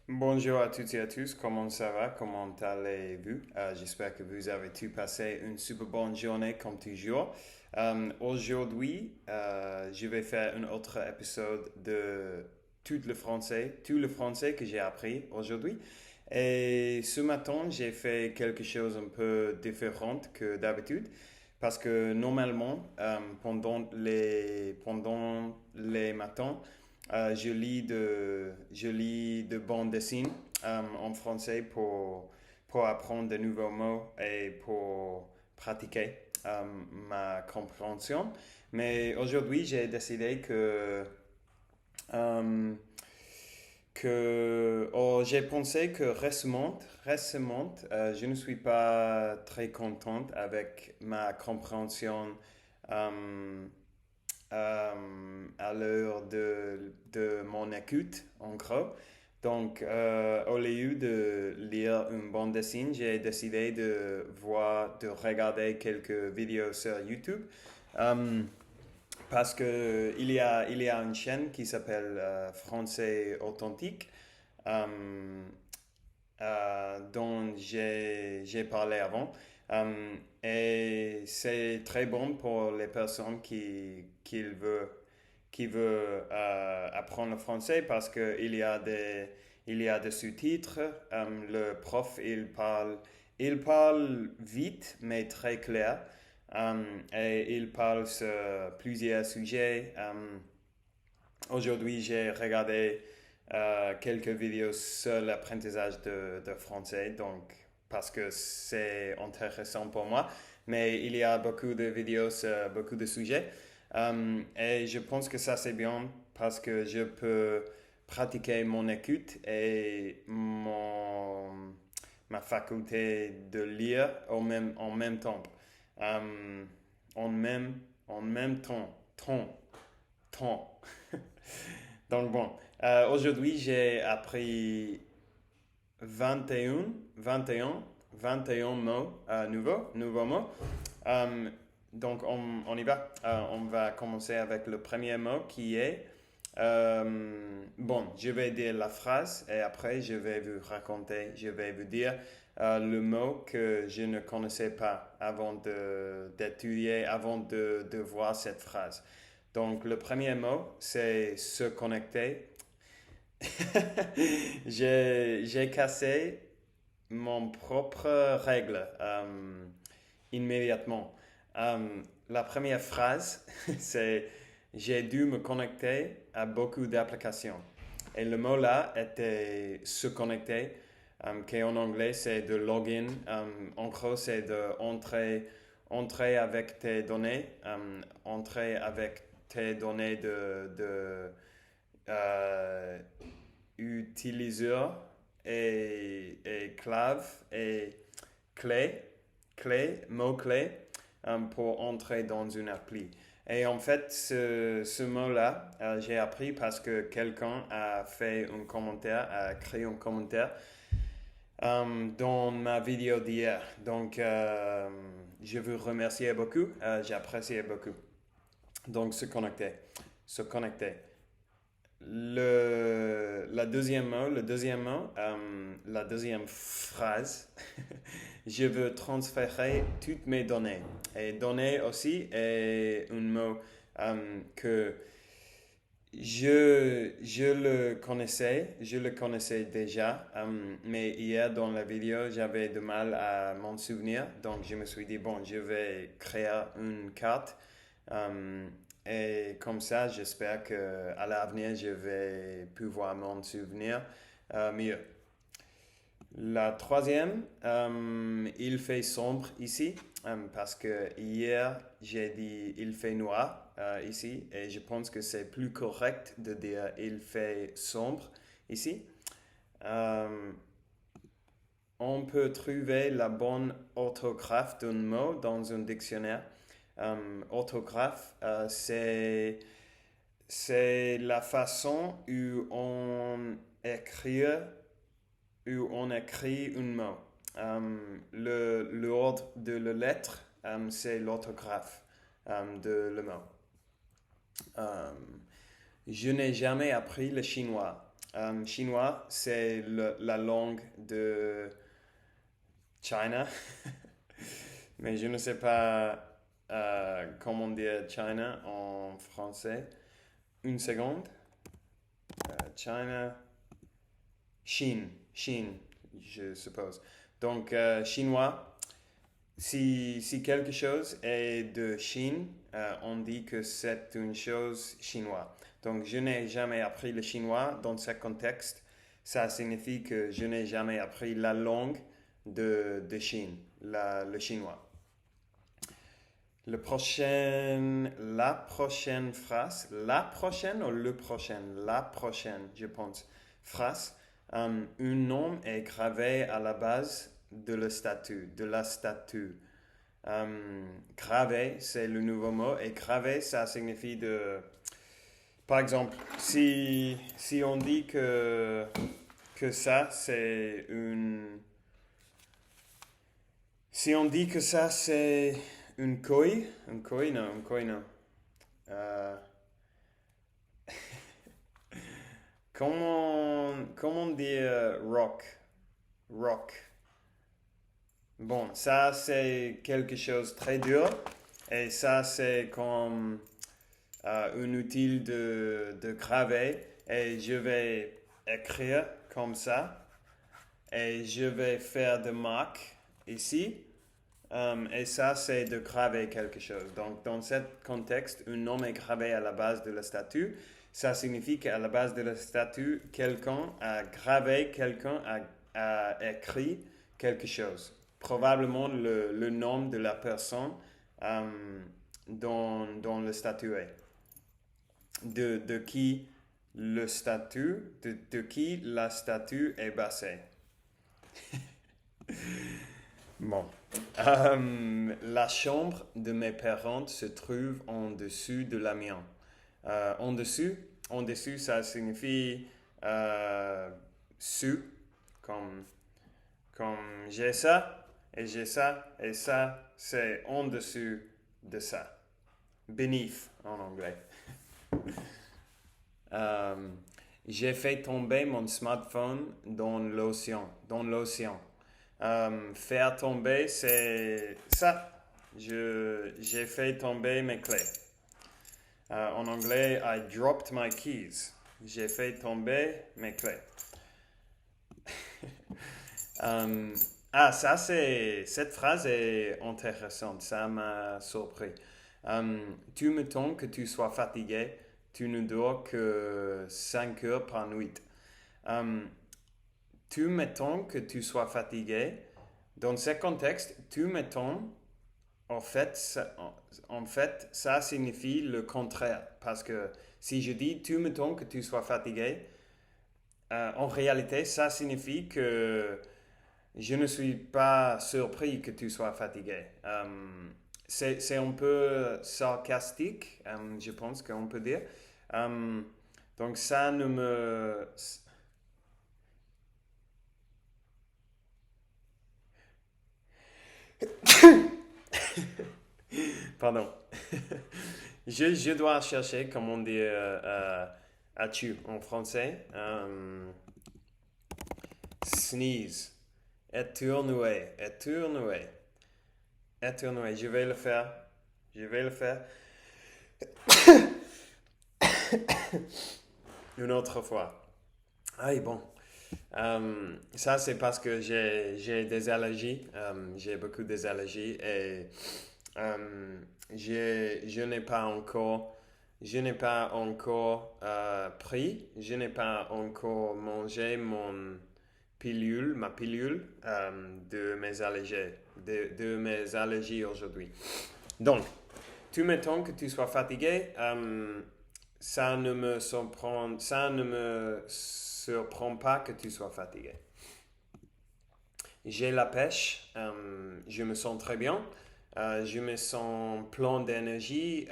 Bonjour à toutes et à tous, comment ça va? Comment allez-vous? J'espère que vous avez tous passé une super bonne journée comme toujours. Aujourd'hui, je vais faire un autre épisode de tout le français que j'ai appris aujourd'hui. Et ce matin, j'ai fait quelque chose un peu différent que d'habitude parce que normalement, pendant les matins, je lis de bandes dessinées en français pour apprendre de nouveaux mots et pour pratiquer ma compréhension. Mais aujourd'hui, j'ai décidé euh, j'ai pensé que récemment, je ne suis pas très contente avec ma compréhension euh, à l'heure de mon écoute, en gros. Donc, au lieu de lire une bande dessinée, j'ai décidé de regarder quelques vidéos sur YouTube. Euh, Parce que il y a une chaîne qui s'appelle Français Authentique, euh, dont j'ai parlé avant. Et c'est très bon pour les personnes qui veulent apprendre le français parce il y a des sous-titres. Le prof, il parle vite mais très clair. Et il parle sur plusieurs sujets. Aujourd'hui, j'ai regardé quelques vidéos sur l'apprentissage de français, donc parce que c'est intéressant pour moi. Mais il y a beaucoup de vidéos sur beaucoup de sujets. Et je pense que ça c'est bien parce que je peux pratiquer mon écoute et ma faculté de lire en même temps. Euh, en même temps. Donc bon, aujourd'hui j'ai appris 21, 21, 21 mots nouveaux mots. Euh, donc on y va. On va commencer avec le premier mot qui est... bon, je vais dire la phrase et après je vais vous dire le mot que je ne connaissais pas d'étudier, avant de voir cette phrase. Donc le premier mot, c'est se connecter. J'ai cassé mon propre règle immédiatement. La première phrase, c'est j'ai dû me connecter à beaucoup d'applications. Et le mot là était se connecter, qui en anglais c'est de login. En gros, c'est de entrer avec tes données, entrer avec tes données de euh, utiliseur et clave et clé, mot-clé pour entrer dans une appli. Et en fait, ce mot-là, j'ai appris parce que quelqu'un a fait un commentaire, a créé un commentaire dans ma vidéo d'hier. Donc, je vous remercie beaucoup, j'apprécie beaucoup. Donc, se connecter. La deuxième phrase, je veux transférer toutes mes données. Et données aussi est un mot que je le connaissais déjà, mais hier dans la vidéo, j'avais du mal à m'en souvenir. Donc, je me suis dit, bon, je vais créer une carte. euh, et comme ça, j'espère qu'à l'avenir, je vais pouvoir m'en souvenir mieux. La troisième, il fait sombre ici, parce que hier j'ai dit il fait noir ici, et je pense que c'est plus correct de dire il fait sombre ici. Euh, on peut trouver la bonne orthographe d'un mot dans un dictionnaire. Orthographe, c'est la façon écrit où on écrit un mot. L'ordre de la lettre, c'est l'orthographe de le mot. Euh, je n'ai jamais appris le chinois. chinois, c'est la langue de China. Mais je ne sais pas comment dire China en français. Une seconde. China. Chine, je suppose. Donc, chinois, si quelque chose est de Chine, on dit que c'est une chose chinoise. Donc, je n'ai jamais appris le chinois dans ce contexte. Ça signifie que je n'ai jamais appris la langue de Chine, le chinois. La prochaine phrase, la prochaine ou le prochain, la prochaine, je pense, phrase, un nom est gravé à la base de la statue. Gravé, c'est le nouveau mot, et gravé, ça signifie de... Par exemple, si on dit que ça, c'est une... Si on dit que ça, c'est une couille, non. Euh, comment dire rock? Bon, ça c'est quelque chose de très dur et ça c'est comme un outil de graver et je vais écrire comme ça et je vais faire des marques ici. Et ça, c'est de graver quelque chose. Donc, dans ce contexte, un nom est gravé à la base de la statue. Ça signifie qu'à la base de la statue, quelqu'un a gravé, quelqu'un a écrit quelque chose. Probablement le nom de la personne dont le statut est. De qui le statut, de qui la statue est basée. Bon. La chambre de mes parents se trouve en dessus de la mienne. En dessus, ça signifie sous, comme j'ai ça, et ça, c'est en dessus de ça. Beneath en anglais. J'ai fait tomber mon smartphone dans l'océan. Faire tomber, c'est ça. J'ai fait tomber mes clés. En anglais, I dropped my keys. J'ai fait tomber mes clés. Cette phrase est intéressante. Ça m'a surpris. Tu m'étonnes que tu sois fatigué. Tu ne dors que 5 heures par nuit. Tu m'étonnes que tu sois fatigué. Dans ce contexte, tu m'étonnes, en fait, ça signifie le contraire. Parce que si je dis tu m'étonnes que tu sois fatigué, en réalité, ça signifie que je ne suis pas surpris que tu sois fatigué. C'est un peu sarcastique, je pense qu'on peut dire. Donc ça ne me... Pardon. Je dois chercher comment dire as-tu en français. Sneeze. Éternuer. Je vais le faire. Une autre fois. Ah, bon. Ça, c'est parce que j'ai des allergies. J'ai beaucoup d'allergies et je n'ai pas encore pris, je n'ai pas encore mangé ma pilule de mes allergies aujourd'hui. Donc, tu m'étonnes que tu sois fatigué. Ça ne me surprend pas que tu sois fatigué. J'ai la pêche, je me sens très bien, je me sens plein d'énergie,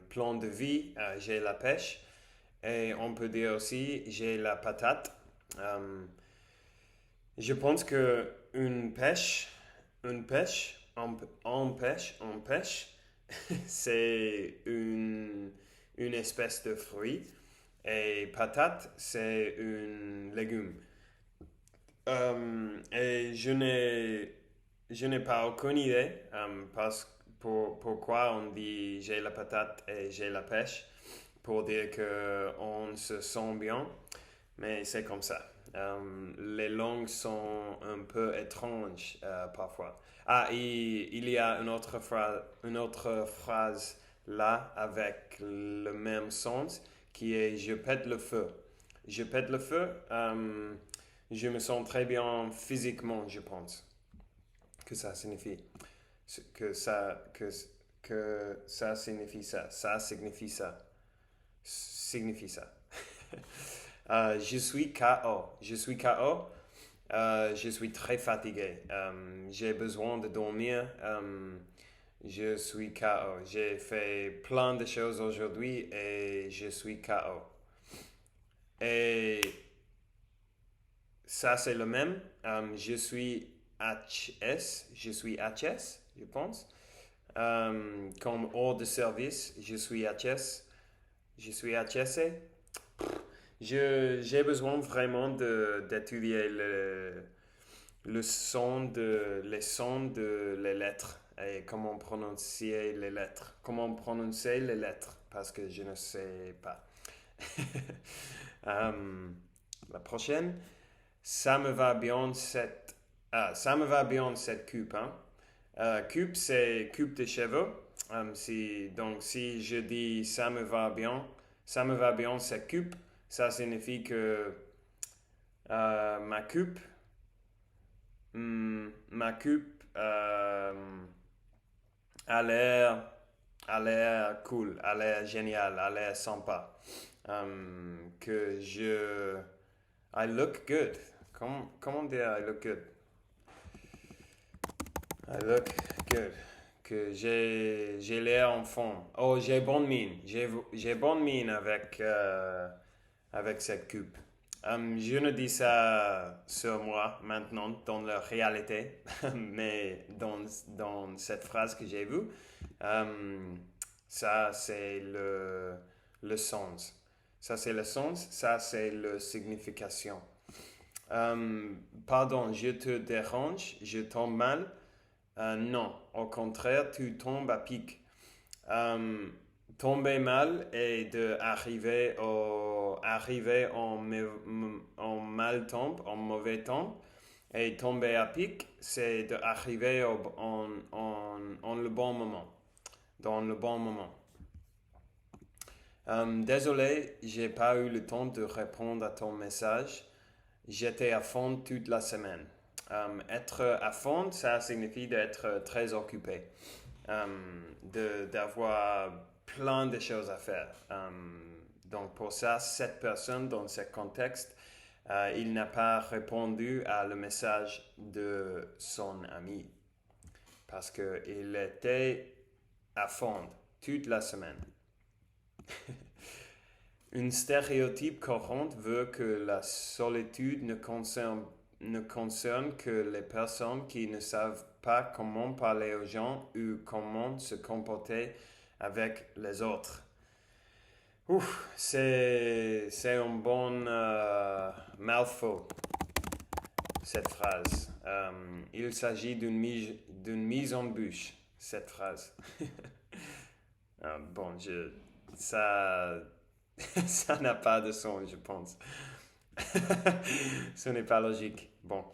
plein de vie, j'ai la pêche. Et on peut dire aussi, j'ai la patate. Je pense que une pêche, en pêche, c'est une espèce de fruit. Et patate, c'est un légume. Et je n'ai pas aucune idée pourquoi on dit j'ai la patate et j'ai la pêche pour dire qu'on se sent bien, mais c'est comme ça. Les langues sont un peu étranges parfois. Ah, et il y a une autre phrase là avec le même sens qui est je pète le feu. Je pète le feu, je me sens très bien physiquement, je pense que ça signifie que ça que, que ça signifie ça. Ça signifie ça. Signifie ça. Je suis KO. Je suis KO. Je suis très fatigué. J'ai besoin de dormir. Je suis KO. J'ai fait plein de choses aujourd'hui et je suis KO. Et ça, c'est le même. Je suis HS. Je suis HS, je pense. Comme hors de service, je suis HS. Je suis HSC. J'ai besoin vraiment d'étudier les sons de les lettres et comment prononcer les lettres. Comment prononcer les lettres parce que je ne sais pas. La prochaine, ça me va bien ça me va bien cette coupe. Hein? Coupe, c'est coupe de cheveux. Donc, si je dis ça me va bien cette coupe, ça signifie que ma coupe, ma coupe a l'air cool, a l'air génial, a l'air sympa. Que je... I look good. Comment dire I look good? I look good. Que j'ai l'air en forme. Oh, j'ai bonne mine. J'ai bonne mine avec cette coupe. Je ne dis ça sur moi maintenant dans la réalité, mais dans cette phrase que j'ai vue, ça c'est le sens. Ça c'est le sens, ça c'est la signification. Pardon, je te dérange, je tombe mal. Non, au contraire, tu tombes à pic. Tomber mal est d'arriver arriver en mal temps, en mauvais temps. Et tomber à pic, c'est d'arriver en le bon moment, dans le bon moment. Désolé, j'ai pas eu le temps de répondre à ton message. J'étais à fond toute la semaine. Être à fond, ça signifie d'être très occupé, d'avoir plein de choses à faire. Donc pour ça, cette personne, dans ce contexte, il n'a pas répondu à le message de son ami parce qu'il était à fond toute la semaine. Un stéréotype courant veut que la solitude ne concerne que les personnes qui ne savent pas comment parler aux gens ou comment se comporter avec les autres. Ouf, c'est un bon mouthful, cette phrase. Il s'agit d'une mise en bouche, cette phrase. Bon, ça n'a pas de son, je pense. Ce n'est pas logique. Bon.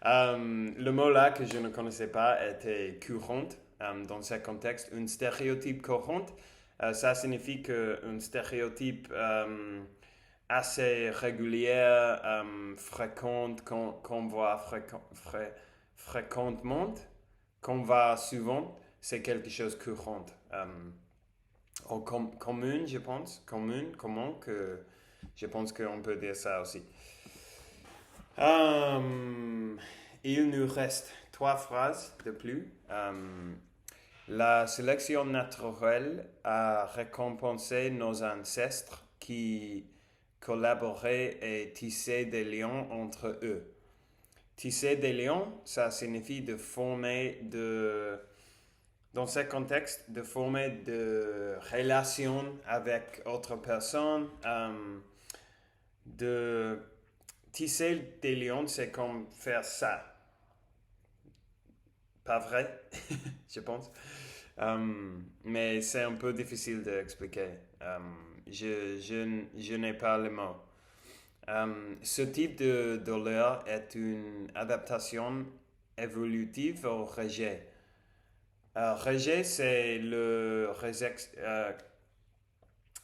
Le mot là que je ne connaissais pas était courant dans ce contexte. Un stéréotype courant, ça signifie qu'un stéréotype assez régulier, fréquent, qu'on voit fréquemment, qu'on voit souvent, c'est quelque chose de courant. Commune, je pense. Comment que... Je pense qu'on peut dire ça aussi. Il nous reste 3 phrases de plus. La sélection naturelle a récompensé nos ancêtres qui collaboraient et tissaient des liens entre eux. Tisser des liens, ça signifie de former dans ce contexte, de former des relations avec autres personnes, de tisser des lions, c'est comme faire ça. Pas vrai, je pense. Mais c'est un peu difficile d'expliquer. Je n'ai pas le mot. Ce type de douleur est une adaptation évolutive au rejet. Rejet, c'est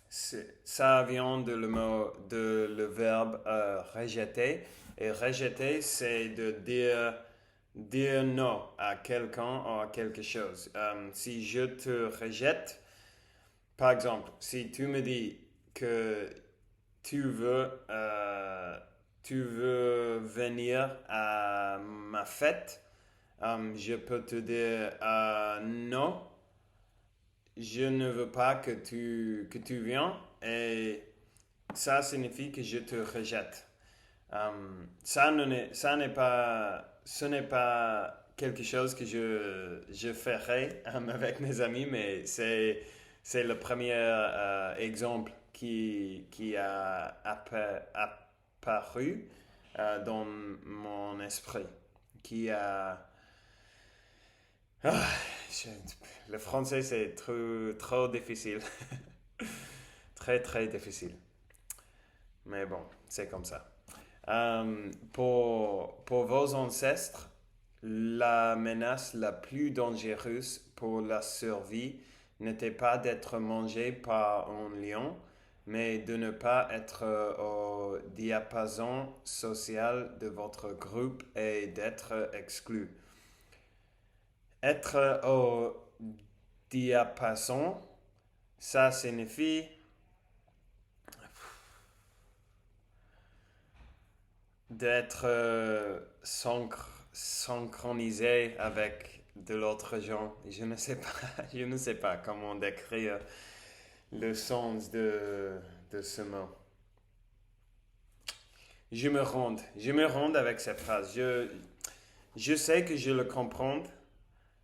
ça vient de le verbe rejeter. Et rejeter, c'est de dire non à quelqu'un ou à quelque chose. Si je te rejette, par exemple, si tu me dis que tu veux, euh, tu veux venir à ma fête, je peux te dire non, je ne veux pas que tu viennes et ça signifie que je te rejette. Ça n'est pas, ce n'est pas quelque chose que je ferai avec mes amis, mais c'est le premier exemple qui a apparu dans mon esprit, qui a... Ah, je- le français, c'est trop, trop difficile. Très, très difficile. Mais bon, c'est comme ça. Pour vos ancêtres, la menace la plus dangereuse pour la survie n'était pas d'être mangé par un lion, mais de ne pas être au diapason social de votre groupe et d'être exclu. Être au diapason, ça signifie d'être synchronisé avec de l'autre gens. Je ne sais pas, je ne sais pas comment décrire le sens de ce mot. Je me rends avec cette phrase. Je sais que je le comprends,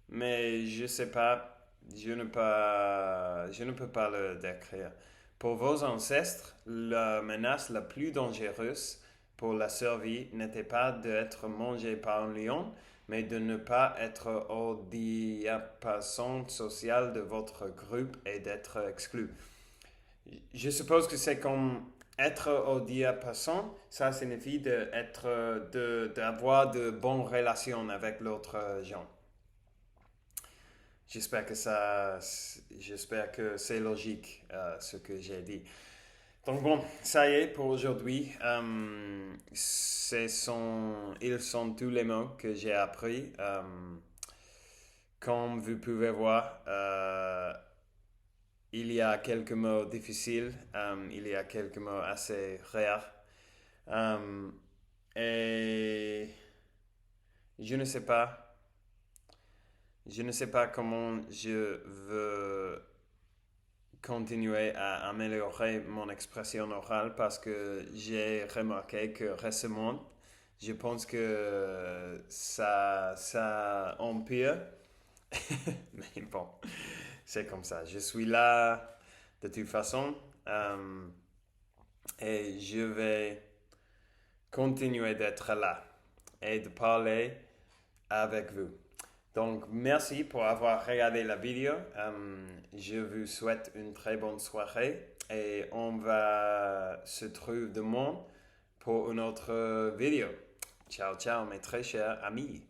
mais je sais pas, je ne peux pas le décrire. Pour vos ancêtres, la menace la plus dangereuse pour la survie n'était pas d'être mangé par un lion, mais de ne pas être au diapason social de votre groupe et d'être exclu. Je suppose que c'est comme être au diapason, ça signifie d'avoir de bonnes relations avec l'autre gens. J'espère que c'est logique ce que j'ai dit. Donc bon, ça y est pour aujourd'hui. Ils sont tous les mots que j'ai appris. Comme vous pouvez voir, il y a quelques mots difficiles, il y a quelques mots assez rares. Euh, et je ne sais pas, je ne sais pas comment je veux continuer à améliorer mon expression orale parce que j'ai remarqué que récemment, je pense que ça empire. Mais bon, c'est comme ça. Je suis là de toute façon euh, et je vais continuer d'être là et de parler avec vous. Donc, merci pour avoir regardé la vidéo. Je vous souhaite une très bonne soirée et on va se trouver demain pour une autre vidéo. Ciao, ciao, mes très chers amis.